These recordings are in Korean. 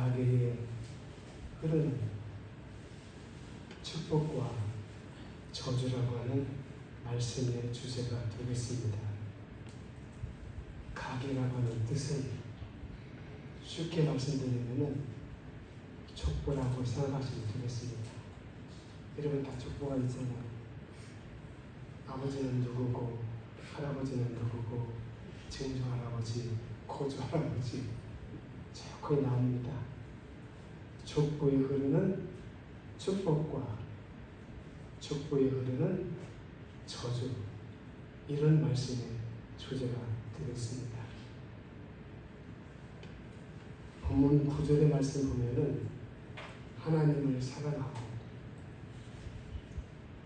가게에 흐르는 축복과 저주라고 하는 말씀의 주제가 되겠습니다. 가게라고 하는 뜻은 쉽게 말씀드리면 족보라고 생각하시면 되겠습니다. 여러분 다 족보가 있잖아요. 아버지는 누구고 할아버지는 누구고 증조 할아버지, 고조 할아버지 쭉 나옵니다. 족보에 흐르는 축복과 족보에 흐르는 저주, 이런 말씀의 주제가 되겠습니다. 본문 9절의 말씀 보면은 하나님을 사랑하고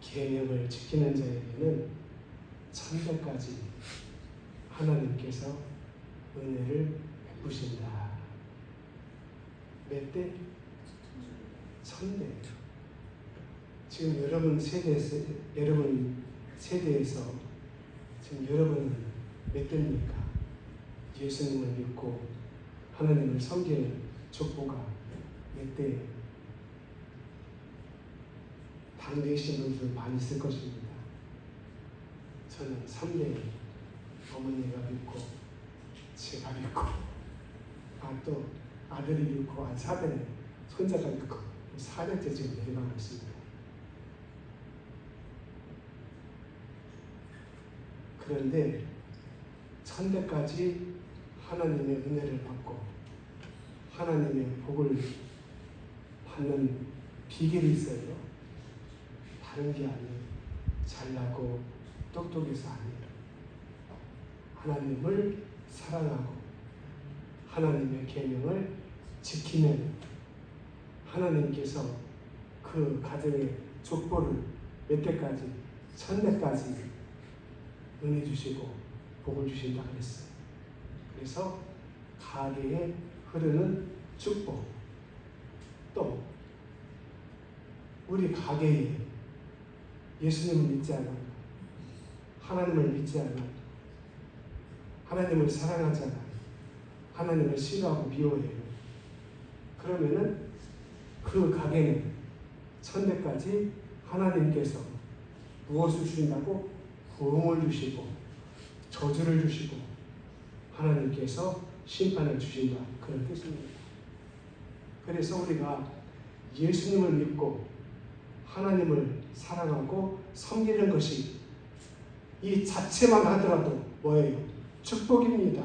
계명을 지키는 자에게는 천대까지 하나님께서 은혜를 베푸신다. 몇 대? 천대. 지금 여러분 세대에서 지금 여러분은 몇 대입니까? 예수님을 믿고 하나님을 섬기는 족보가 몇 대예요? 당대이신 분들 많이 있을 것입니다. 저는 3대, 어머니가 믿고 제가 믿고 또 아들이 믿고 4대는 손자가 믿고 4대째 지금 내려가고 있습니다. 그런데 1000대까지 하나님의 은혜를 받고 하나님의 복을 받는 비결이 있어요. 다른 게 아니에요. 잘나고 똑똑해서 아니에요. 하나님을 사랑하고 하나님의 계명을 지키면 하나님께서 그 가정의 족보를 몇 대까지? 1000대까지 은혜 주시고 복을 주신다 그랬어요. 그래서 가게에 흐르는 축복, 또 우리 가게에 예수님을 믿지 않아, 하나님을 믿지 않아, 하나님을 사랑하지 않아, 하나님을 싫어하고 미워해요. 그러면은 그 가게는 1000대까지 하나님께서 무엇을 주신다고? 부흥을 주시고 저주를 주시고 하나님께서 심판을 주신다, 그런 뜻입니다. 그래서 우리가 예수님을 믿고 하나님을 사랑하고 섬기는 것이 이 자체만 하더라도 뭐예요? 축복입니다.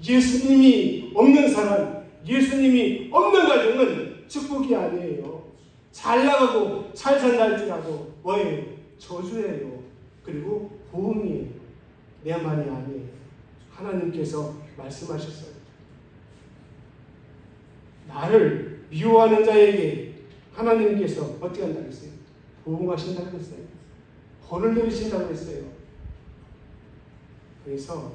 예수님이 없는 사람, 예수님이 없는 가정은 축복이 아니에요. 잘 나가고 잘 산다 할지라도 뭐예요? 저주예요. 그리고 부흥이에요. 내 말이 아니에요. 하나님께서 말씀하셨어요. 나를 미워하는 자에게 하나님께서 어떻게 한다고 했어요? 부흥하신다고 했어요. 벌을 내리신다고 했어요. 그래서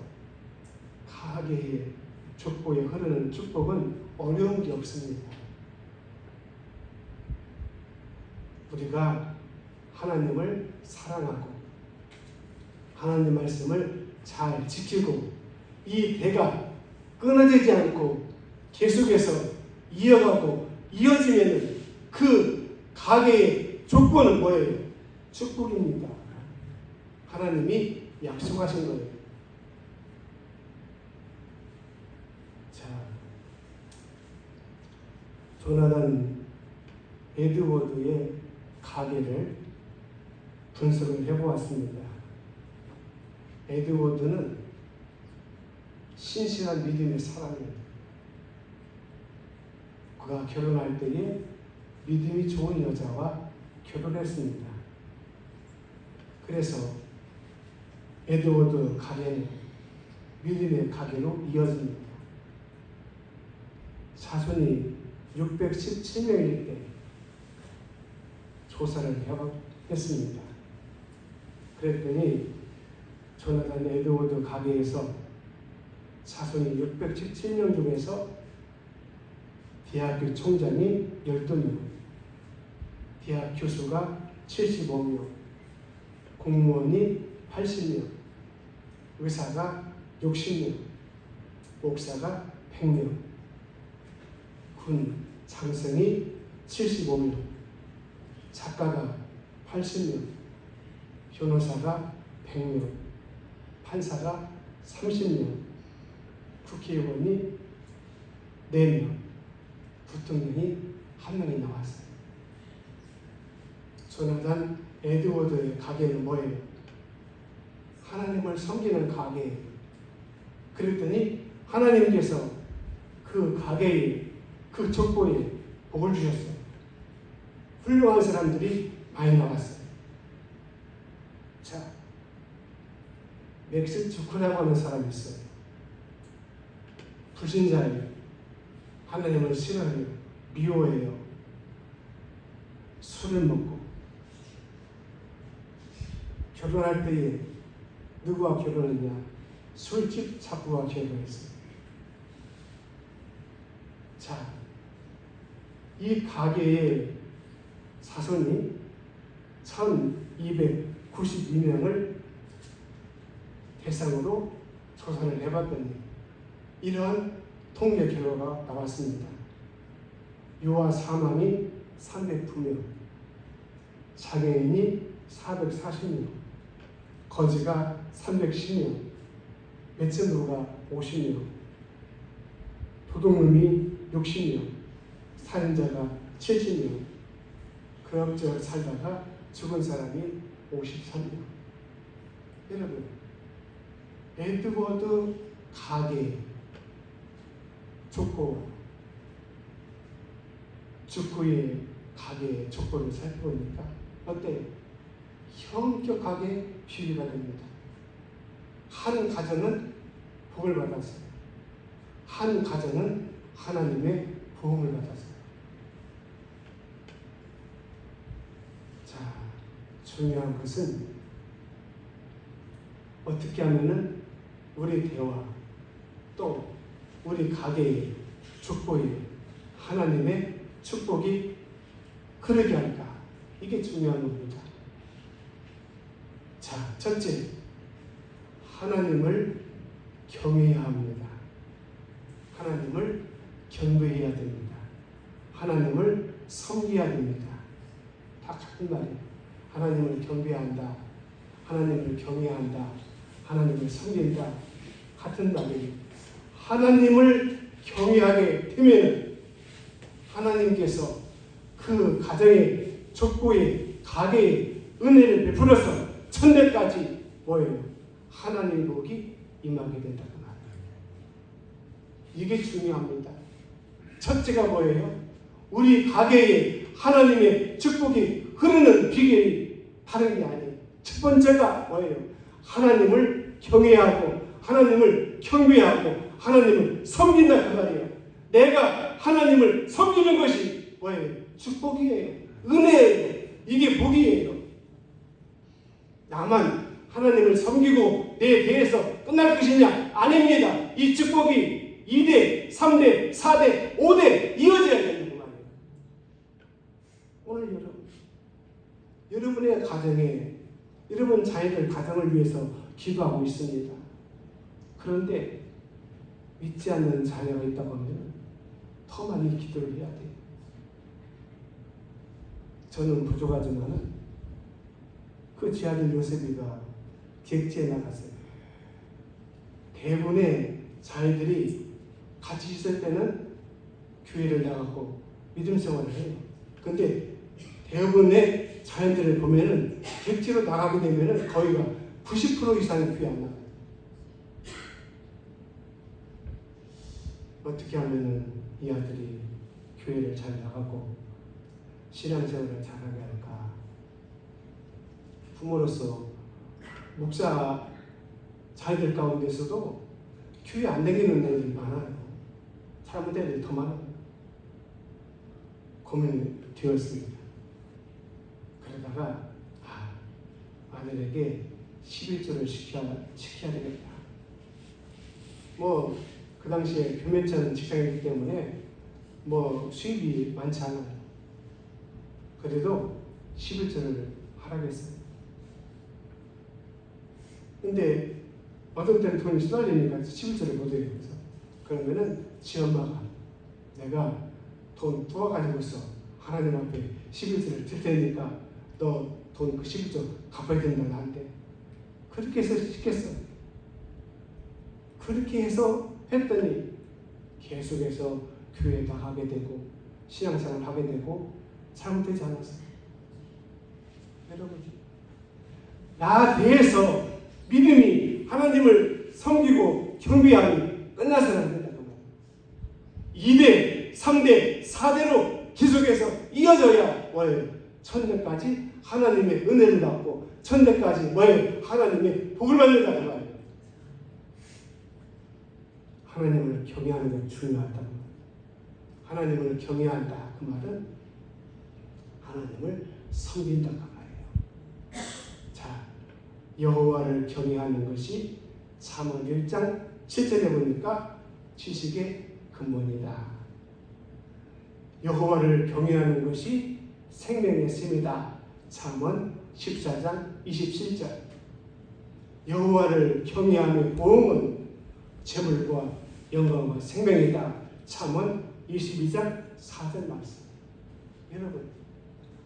가게의 족보에 흐르는 축복은 어려운 게 없습니다. 우리가 하나님을 사랑하고 하나님 말씀을 잘 지키고 이 대가 끊어지지 않고 계속해서 이어가고 이어지면 그 가게의 족보는 뭐예요? 축복입니다. 하나님이 약속하신 거예요. 자, 조나단 에드워드의 가게를 분석을 해보았습니다. 에드워드는 신실한 믿음의 사람이에요. 그가 결혼할 때에 믿음이 좋은 여자와 결혼했습니다. 그래서 에드워드 가게는 믿음의 가게로 이어집니다. 자손이 617명일 때 조사를 했습니다. 그랬더니 조나단 에드워드 가게에서 자손이 617명 중에서 대학교 총장이 12명, 대학 교수가 75명, 공무원이 80명, 의사가 60명, 목사가 100명, 군 장성이 75명, 작가가 80명, 변호사가 100명, 판사가 30명, 국회의원이 4명, 부통령이 1명이 나왔어요. 조나단 에드워드의 가게는 뭐예요? 하나님을 섬기는 가게예요. 그랬더니 하나님께서 그 가게에, 그 족보에 복을 주셨어요. 훌륭한 사람들이 많이 나왔어요. 자, 맥스 주크라고 하는 사람이 있어요. 불신자예요. 하나님을 싫어해요. 미워해요. 술을 먹고. 결혼할 때에 누구와 결혼했냐? 술집 잡부와 결혼했어요. 자, 이 가게의 자손이 1292명을 대상으로 조사를 해봤더니 이러한 통계 결과가 나왔습니다. 유아 사망이 309명, 장애인이 440명, 거지가 310명, 매점부가 50명, 도둑놈이 60명, 살인자가 70명, 그럭저럭 살다가 죽은 사람이 53명. 여러분, 에드워드 가게 족보, 주크의 가게 족보를 살펴보니까 어때요? 현격하게 비교가 됩니다. 한 가정은 복을 받았어요. 한 가정은 하나님의 보험을 받았어요. 자, 중요한 것은 어떻게 하면은 우리 대화 또 우리 가게의 족보에 하나님의 축복이 흐르게 할까? 이게 중요한 겁니다. 자, 첫째, 하나님을 경외해야 합니다. 하나님을 경배해야 됩니다. 하나님을 섬겨야 됩니다. 다 같은 말이에요. 하나님을 경배한다. 하나님을 경외한다. 하나님을 섬긴다. 같은 말이에요. 하나님을 경외하게 되면 하나님께서 그 가정의 족보의 가게의 은혜를 베풀어서 천대까지 뭐예요? 하나님 복이 임하게 된다고 말합니다. 이게 중요합니다. 첫째가 뭐예요? 우리 가게에 하나님의 축복이 흐르는 비결이 다른 게 아니에요. 첫 번째가 뭐예요? 하나님을 경외하고 하나님을 경배하고 하나님을 섬긴다 그 말이에요. 내가 하나님을 섬기는 것이 뭐예요? 축복이에요. 은혜예요. 이게 복이에요. 나만 하나님을 섬기고 내 배에서 끝날 것이냐? 아닙니다. 이 축복이 2대, 3대, 4대, 5대 이어져야 되는 거 말이에요. 오늘 여러분의 가정에 여러분 자녀들 가정을 위해서 기도하고 있습니다. 그런데 믿지 않는 자녀가 있다고 하면 더 많이 기도를 해야 돼요. 저는 부족하지만은 그 제 아들 요셉이가 객지에 나갔어요. 대부분의 자녀들이 같이 있을 때는 교회를 나가고 믿음 생활을 해요. 근데 대부분의 자녀들을 보면은 객지로 나가게 되면은 거의가 90% 이상이 교회 안 나가요. 어떻게 하면은 이 아들이 교회를 잘 나가고 신앙생활을 잘하게 할까? 부모로서 목사 자녀들 가운데서도 교회 안 다니는 애들이 많아요. 잘못된 애들이 더 많아요. 고민이 되었습니다. 그러다가 아들에게 11조를 지켜야 되겠다. 그 당시에 교면천 직장이기 때문에 수입이 많지 않아요. 그래도 11조를 하라겠어요. 근데 어떤 때는 돈이 쏟아지니까 11조를 못 해요. 그래서 그러면은 지 엄마가 내가 돈 부어가지고서 하나님 앞에 11조를 줄 테니까 너 돈 그 11조 갚아야 된다 나한테. 그렇게 해서 시켰어. 그렇게 해서 했더니 계속해서 교회에 나가게 되고 신앙생활을 하게 되고 잘못되지 않았어요. 여러분, 나 대해서 믿음이 하나님을 섬기고 경배함이 끝나서는 안 된다고 말이에요. 2대, 3대, 4대로 계속해서 이어져야 뭐예요? 천대까지 하나님의 은혜를 받고 천대까지 뭐예요? 하나님의 복을 받는다고 말이에요. 하나님을 경외하는 건 중요하다고. 하나님을 경외한다 그 말은 하나님을 섬긴다고 말이에요. 자, 여호와를 경외하는 것이 잠언 1장 7절에 보니까 지식의 근본이다. 여호와를 경외하는 것이 생명의 셈이다. 잠언 14장 27절. 여호와를 경외함의 보응은 재물과 영광과 생명이다. 잠언 22장 4절 말씀. 여러분,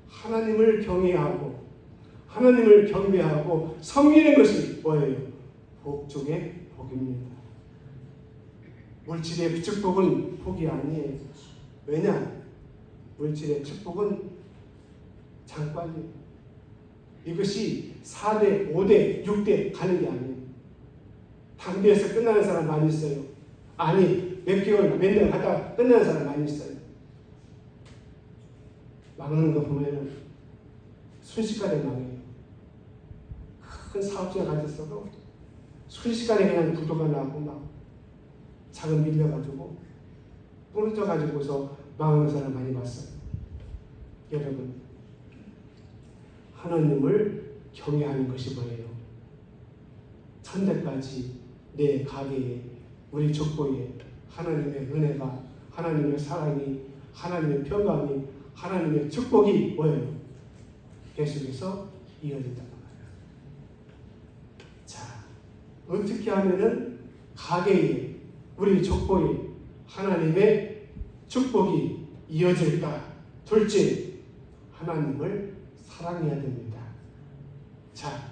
하나님을 경외하고 하나님을 경배하고 섬기는 것이 뭐예요? 복 중의 복입니다. 물질의 축복은 복이 아니에요. 왜냐? 물질의 축복은 잠깐이에요. 이것이 4대, 5대, 6대 가는 게 아니에요. 당대에서 끝나는 사람 많이 있어요. 아니, 몇 개월, 몇 년 하다가 끝나는 사람 많이 있어요. 막는 거 보면은 순식간에 망해요. 큰 사업자 가졌어도 순식간에 그냥 부도가 나고 막 자금 밀려가지고 부러져가지고서 망하는 사람 많이 봤어요. 여러분, 하나님을 경외하는 것이 뭐예요? 천대까지 내 가게에 우리 족보에 하나님의 은혜가, 하나님의 사랑이, 하나님의 평강이, 하나님의 축복이 뭐예요? 계속해서 이어진단 말이에요. 자, 어떻게 하면은 가게에 우리 족보에 하나님의 축복이 이어질까? 둘째, 하나님을 사랑해야 됩니다. 자,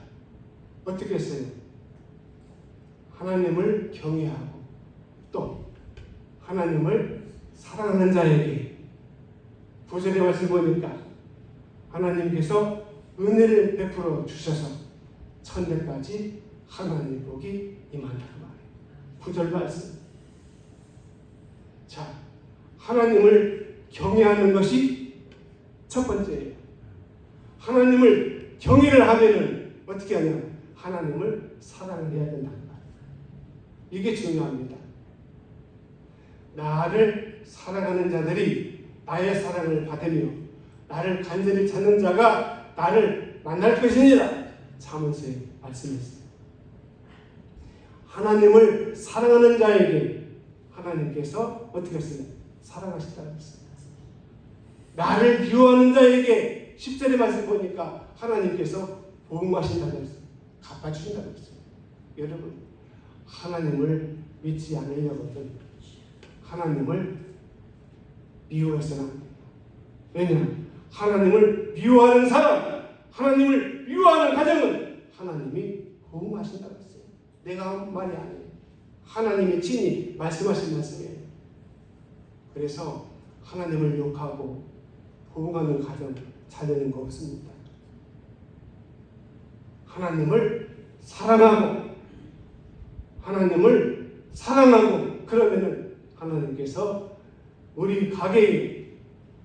어떻게 했어요? 하나님을 경외하고 또 하나님을 사랑하는 자에게 9절의 말씀 보니까 하나님께서 은혜를 베풀어 주셔서 천대까지 하나님의 복이 임한다고 말해요. 9절 말씀. 자, 하나님을 경외하는 것이 첫 번째예요. 하나님을 경외를 하면은 어떻게 하냐? 하나님을 사랑을 해야 된다는 거예요. 이게 중요합니다. 나를 사랑하는 자들이 나의 사랑을 받으며 나를 간절히 찾는 자가 나를 만날 것이니라. 잠언서에 말씀했어요. 하나님을 사랑하는 자에게 하나님께서 어떻게 했어요? 사랑하시다고 했어요. 나를 미워하는 자에게 10절의 말씀 보니까 하나님께서 보응하신다고 했어요. 갚아주신다고 했어요. 여러분, 하나님을 믿지 않으려거든 하나님을 미워해서는 안 돼요. 왜냐? 하나님을 미워하는 사람, 하나님을 미워하는 가정은 하나님이 보응하신다고 했어요. 내가 한 말이 아니에요. 하나님의 친히 말씀하신 말씀이에요. 그래서 하나님을 욕하고 보응하는 가정 잘 되는 거 없습니다. 하나님을 사랑하고 그러면은 하나님께서 우리 가게에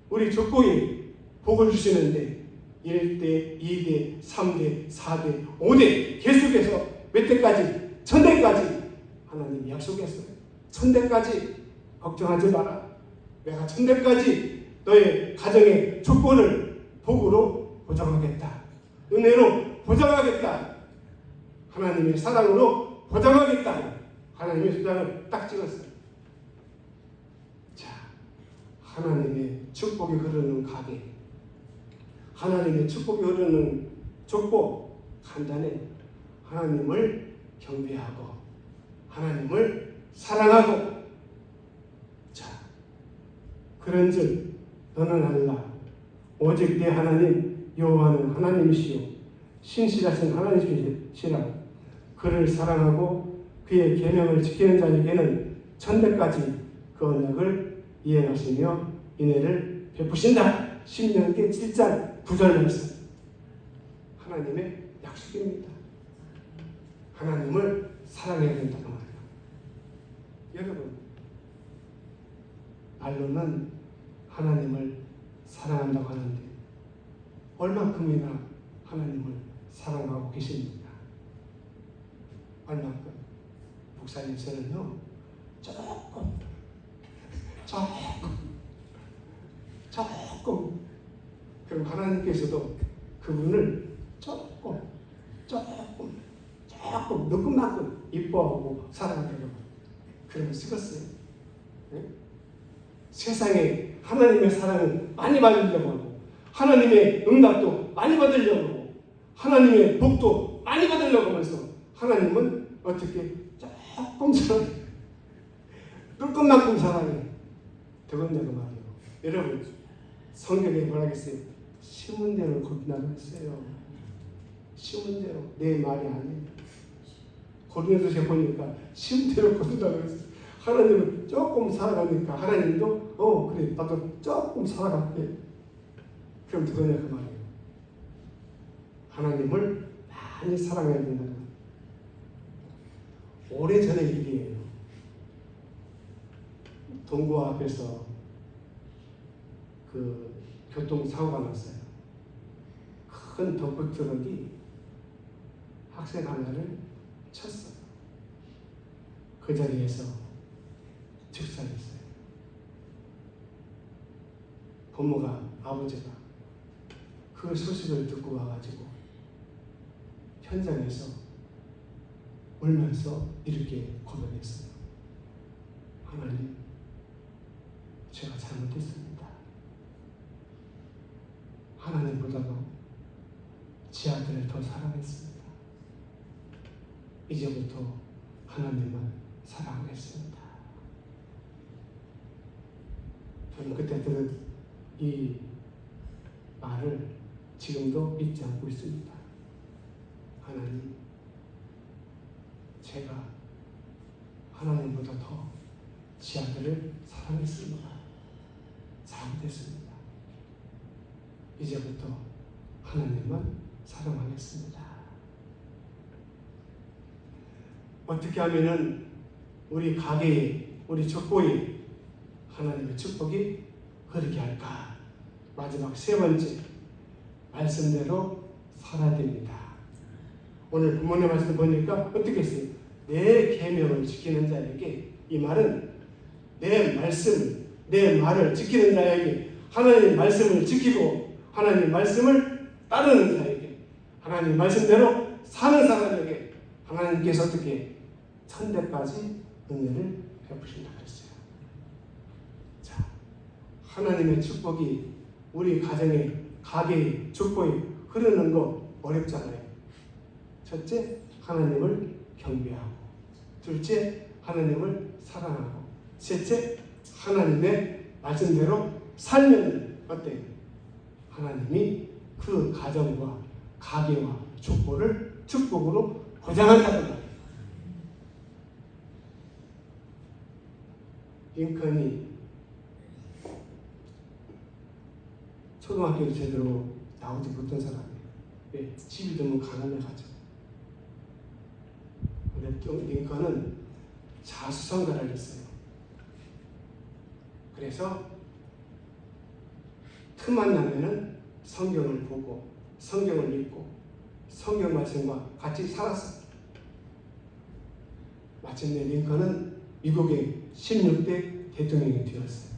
우리 족보에 복을 주시는데 1대, 2대, 3대, 4대, 5대 계속해서 몇 대까지? 천대까지 하나님이 약속했어요. 천대까지 걱정하지 마라. 내가 천대까지 너의 가정의 족보를 복으로 보장하겠다. 은혜로 보장하겠다. 하나님의 사랑으로 보장하겠다. 하나님의 수단을 딱 찍었어요. 자, 하나님의 축복이 흐르는 가게, 하나님의 축복이 흐르는 족보, 간단해. 하나님을 경배하고 하나님을 사랑하고 그런즉 너는 알라 오직 네 하나님 여호와는 하나님이시요 신실하신 하나님이시라. 그를 사랑하고 그의 계명을 지키는 자에게는 천대까지 그 언약을 이행하시며 인애를 베푸신다. 신명기 7장 9절 말씀. 하나님의 약속입니다. 하나님을 사랑해야 된다는 말이에요. 여러분, 말로는 하나님을 사랑한다고 하는데 얼만큼이나 하나님을 사랑하고 계십니까? 얼만큼? 목사님 저는요 조금 그럼 하나님께서도 그분을 조금 조금만큼 이뻐하고 사랑하려고 그러면 쓰겠어요. 네? 세상에 하나님의 사랑을 많이 받으려고 하고 하나님의 응답도 많이 받으려고 하고 하나님의 복도 많이 받으려고 하면서 하나님은 어떻게 조금 사랑해, 조금만큼 사랑해. 더군다나 말이에요. 여러분 성경에 뭐라 했어요? 심은 대로 거둔다고 했어요. 심은 대로. 내 말이 아니에요. 고린도서에 보니까 심은 대로 거둔다고 했어요. 하나님은 조금 살아가니까 하나님도 그래 나도 조금 살아갈게. 그럼 그거냐 그 말이에요. 하나님을 많이 사랑해야 된다는 거예요. 오래전의 일이에요. 동구 앞에서 그 교통사고가 났어요. 큰 덤프트럭이 학생 하나를 쳤어요. 그 자리에서 즉사했어요. 부모가, 아버지가 그 소식을 듣고 와가지고 현장에서 울면서 이렇게 고백했어요. 하나님, 제가 잘못했습니다. 하나님보다도 제 아들을 더 사랑했습니다. 이제부터 하나님만 사랑하겠습니다. 저는 그때 들은 이 말을 지금도 잊지 않고 있습니다. 하나님, 제가 하나님보다 더 제 아들을 사랑했습니다. 잘못했습니다. 이제부터 하나님만 사랑하겠습니다. 어떻게 하면은 우리 가게에, 우리 족보에 하나님의 축복이 흐르게 할까? 마지막 세 번째, 말씀대로 살아야 됩니다. 오늘 본문의 말씀 보니까 어떻게 했어요? 내 계명을 지키는 자에게, 이 말은 내 말씀을, 내 말을 지키는 자에게, 하나님의 말씀을 지키고 하나님의 말씀을 따르는 자에게, 하나님 말씀대로 사는 사람에게 하나님께서 어떻게 천대까지 은혜를 베푸신다고 했어요. 자, 하나님의 축복이 우리 가정에, 가게에, 축복이 흐르는 거 어렵잖아요. 첫째, 하나님을 경배하고, 둘째, 하나님을 사랑하고, 셋째, 하나님의 말씀대로 살면 어때요? 하나님이 그 가정과 가게와 축복으로 보장한다는 말이에요. 링컨이 초등학교를 제대로 나오지 못한 사람이에요. 왜? 집이 너무 가난해가지고. 근데 링컨은 자수성가를 했어요. 그래서 틈만 나면은 성경을 보고 성경을 읽고 성경 말씀과 같이 살았어요. 마침내 링컨은 미국의 16대 대통령이 되었어요.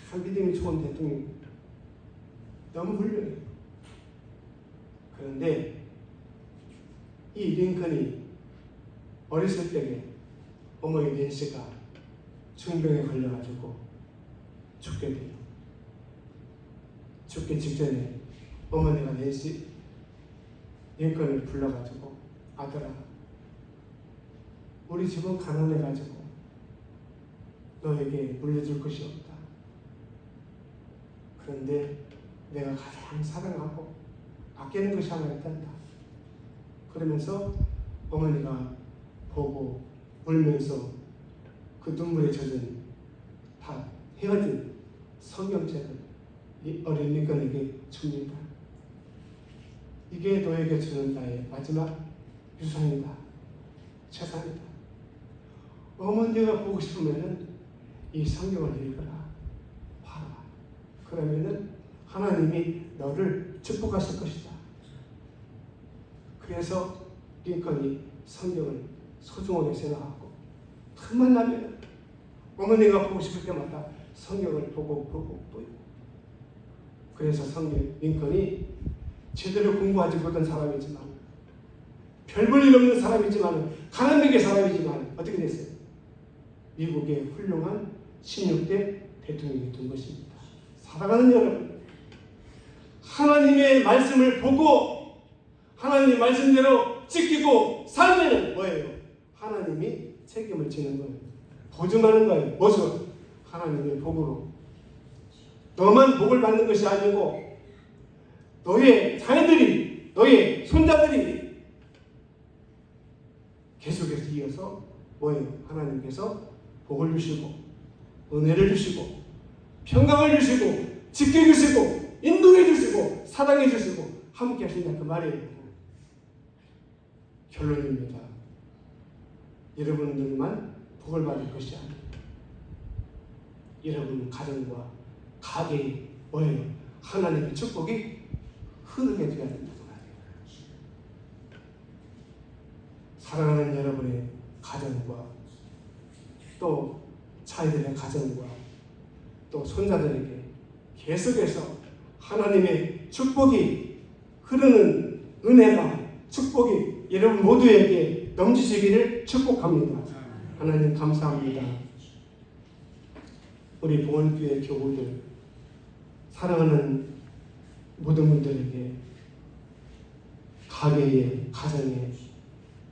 참 믿음이 좋은 대통령, 너무 훌륭해요. 그런데 이 링컨이 어렸을 때에 어머니 낸시가 중병에 걸려가지고 죽게 돼요. 죽기 직전에 어머니가 낸시 링컨을 불러가지고, 아들아, 우리 집은 가난해가지고 너에게 물려줄 것이 없다. 그런데 내가 가장 사랑하고 아끼는 것이 하나 있단다. 그러면서 어머니가 보고 울면서 그 눈물에 젖은 다 헤어진 성경책을 이 어린 링컨에게 줍니다. 이게 너에게 주는 나의 마지막 유산이다. 재산이다. 어머니가 보고 싶으면은 이 성경을 읽어라. 봐라. 그러면은 하나님이 너를 축복하실 것이다. 그래서 링컨이 성경을 소중하게 생각하고 틈만 나면 어머니가 보고 싶을 때마다 성경을 보고 또 읽고. 그래서 링컨이 제대로 공부하지 못한 사람이지만 별 볼 일 없는 사람이지만 가난하게 사람이지만 어떻게 됐어요? 미국의 훌륭한 16대 대통령이 된 것입니다. 사랑하는 여러분, 하나님의 말씀을 보고 하나님의 말씀대로 지키고 살면 뭐예요? 하나님이 책임을 지는 거예요. 보증하는 거예요. 무엇으로? 하나님의 복으로. 너만 복을 받는 것이 아니고 너의 자녀들이, 너의 손자들이 계속해서 이어서 뭐예요? 하나님께서 복을 주시고 은혜를 주시고 평강을 주시고 지켜주시고 인도해 주시고 사랑해 주시고 함께 하신다 그 말이에요. 결론입니다. 여러분들만 복을 받을 것이 아닙니다. 여러분 가정과 가게에 뭐예요? 하나님의 축복이 흐르게 되어야 된다고 말해요. 사랑하는 여러분의 가정과 또 자녀들의 가정과 또 손자들에게 계속해서 하나님의 축복이 흐르는 은혜가 축복이 여러분 모두에게 넘치시기를 축복합니다. 하나님 감사합니다. 우리 봉헌교회 교우들 사랑하는 모든 분들에게 가게에 가정에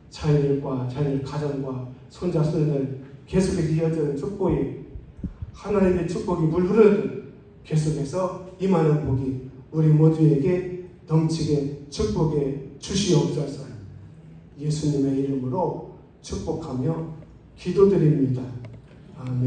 자녀들과 자녀들 가정과 손자 손녀들 계속해서 이어지는 축복이 하나님의 축복이 물 흐르듯 계속해서 임하는 복이 우리 모두에게 넘치게 축복해 주시옵소서. 예수님의 이름으로 축복하며 기도드립니다. 아멘.